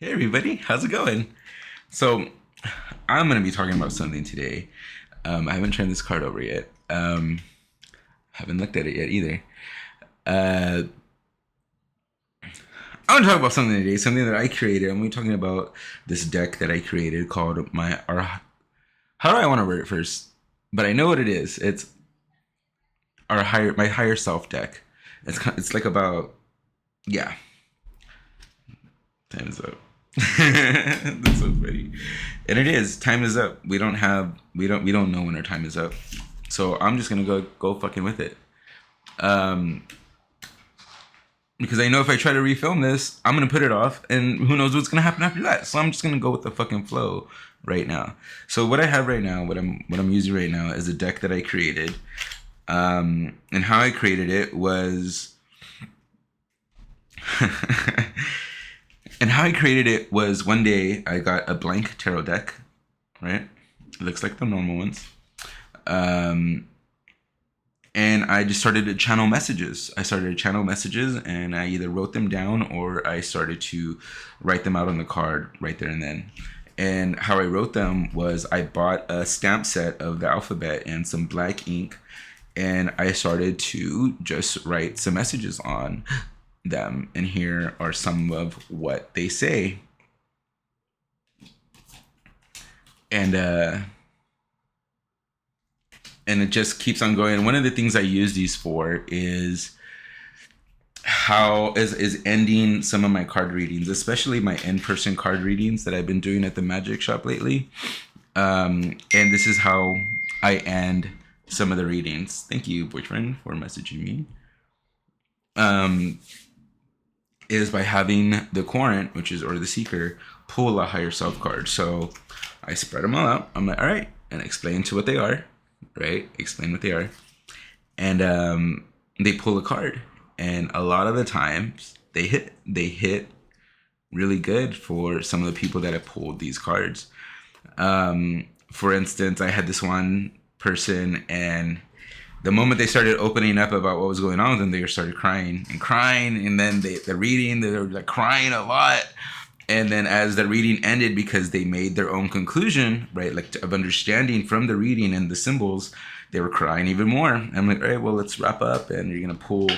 Hey everybody, how's it going? So, I'm gonna be talking about something today. I haven't turned this card over yet. Haven't looked at it yet either. Uh, I want to talk about something today, something that I created. I'm gonna be talking about this deck that I created called how do I want to word it first? But I know what it is. It's my higher self deck. It's like about, yeah. Time is up. That's so funny. And it is. Time is up. We don't know when our time is up. So I'm just gonna go fucking with it. Um because I know if I try to refilm this, I'm gonna put it off and who knows what's gonna happen after that. So I'm just gonna go with the fucking flow right now. So what I have right now, what I'm using right now is a deck that I created. And how I created it was And how I created it was one day I got a blank tarot deck, right? It looks like the normal ones. Um, and I just started to channel messages. I started to channel messages and I either wrote them down or I started to write them out on the card right there and then. And how I wrote them was I bought a stamp set of the alphabet and some black ink and I started to just write some messages on them, and here are some of what they say. And and it just keeps on going. One of the things I use these for is how is ending some of my card readings, especially my in-person card readings that I've been doing at the magic shop lately. And this is how I end some of the readings. Thank you, boyfriend, for messaging me. Um, is by having the Querent, or the Seeker, pull a higher self card. So I spread them all out. I'm like, all right, and explain to what they are, right? Explain what they are, and they pull a card, and a lot of the times they hit. They hit really good for some of the people that have pulled these cards. For instance, I had this one person, and the moment they started opening up about what was going on with them, they started crying and crying. And then the reading, they were like crying a lot. And then as the reading ended, because they made their own conclusion, right, like of understanding from the reading and the symbols, they were crying even more. I'm like, all right, well, let's wrap up. And you're going to pull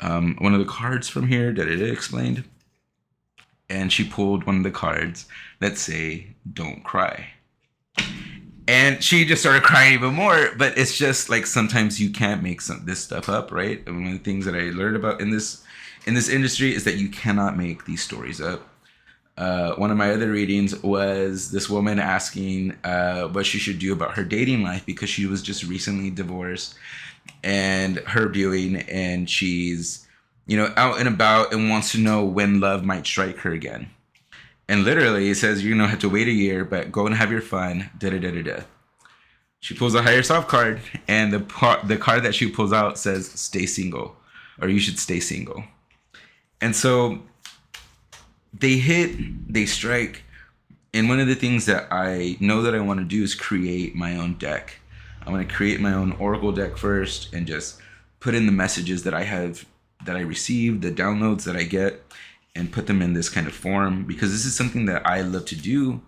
one of the cards from here that it explained. And she pulled one of the cards that say, don't cry. And she just started crying even more. But it's just like sometimes you can't make this stuff up, right? And one of the things that I learned about in this industry is that you cannot make these stories up. One of my other readings was this woman asking what she should do about her dating life because she was just recently divorced, and her viewing, and she's out and about and wants to know when love might strike her again. And literally, it says you're gonna have to wait a year, but go and have your fun. Da da da da da. She pulls a higher self card, and the card that she pulls out says "Stay single," or "You should stay single." And so they hit, they strike. And one of the things that I know that I want to do is create my own deck. I want to create my own oracle deck first, and just put in the messages that I have, that I receive, the downloads that I get, and put them in this kind of form, because this is something that I love to do,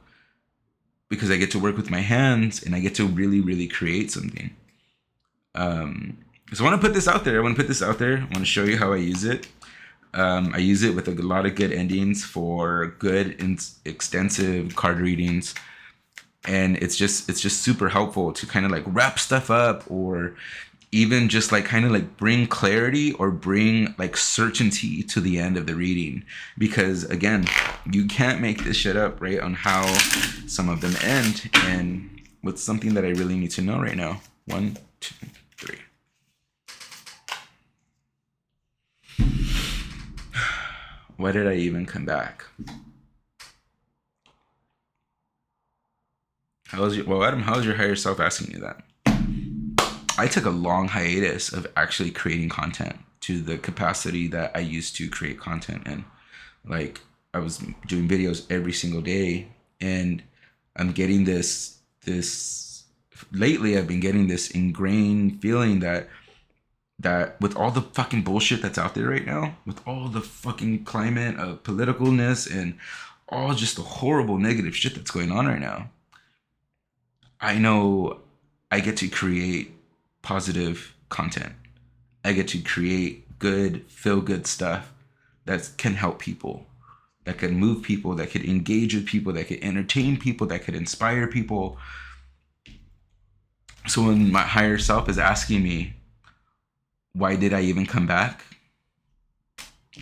because I get to work with my hands and I get to really, really create something. So I want to put this out there. I want to show you how I use it. I use it with a lot of good endings for good and extensive card readings. And it's just super helpful to kind of like wrap stuff up, or even just like kind of like bring clarity or bring like certainty to the end of the reading. Because again, you can't make this shit up, right, on how some of them end. And what's something that I really need to know right now? 1, 2, 3. Why did I even come back? Adam, how's your higher self asking you that? I took a long hiatus of actually creating content to the capacity that I used to create content. And like, I was doing videos every single day, and I'm getting this lately, I've been getting this ingrained feeling that with all the fucking bullshit that's out there right now, with all the fucking climate of politicalness and all just the horrible negative shit that's going on right now, I know I get to create positive content. I get to create good, feel good stuff that can help people, that can move people, that could engage with people, that could entertain people, that could inspire people. So when my higher self is asking me, why did I even come back?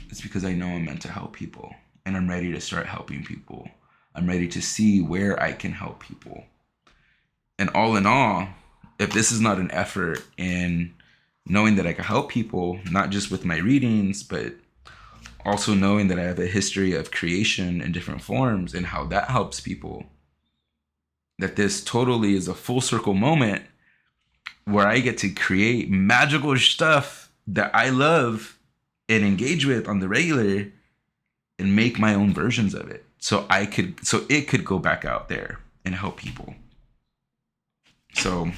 It's because I know I'm meant to help people, and I'm ready to start helping people. I'm ready to see where I can help people. And all in all, if this is not an effort in knowing that I can help people, not just with my readings, but also knowing that I have a history of creation in different forms and how that helps people, that this totally is a full circle moment where I get to create magical stuff that I love and engage with on the regular and make my own versions of it. So it could go back out there and help people. So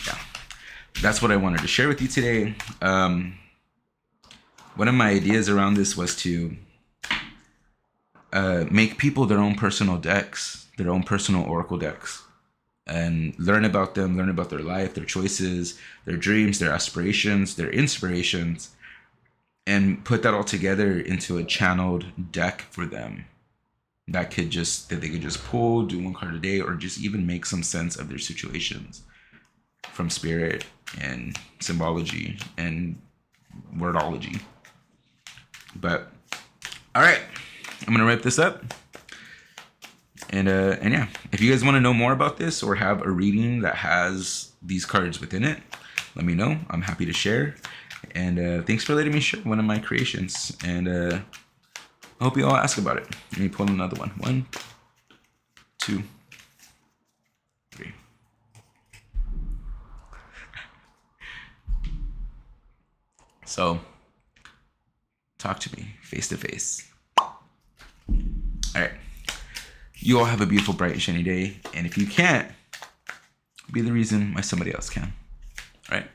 yeah, that's what I wanted to share with you today. One of my ideas around this was to make people their own personal decks, their own personal oracle decks, and learn about them, learn about their life, their choices, their dreams, their aspirations, their inspirations, and put that all together into a channeled deck for them that they could just pull, do one card a day, or just even make some sense of their situations from spirit and symbology and wordology. But all right, I'm gonna wrap this up. And yeah, if you guys want to know more about this or have a reading that has these cards within it, let me know. I'm happy to share. And thanks for letting me share one of my creations. And I hope you all ask about it. Let me pull another one. 1, 2, 3. So, talk to me face to face. All right. You all have a beautiful, bright, and shiny day. And if you can't, be the reason why somebody else can. All right.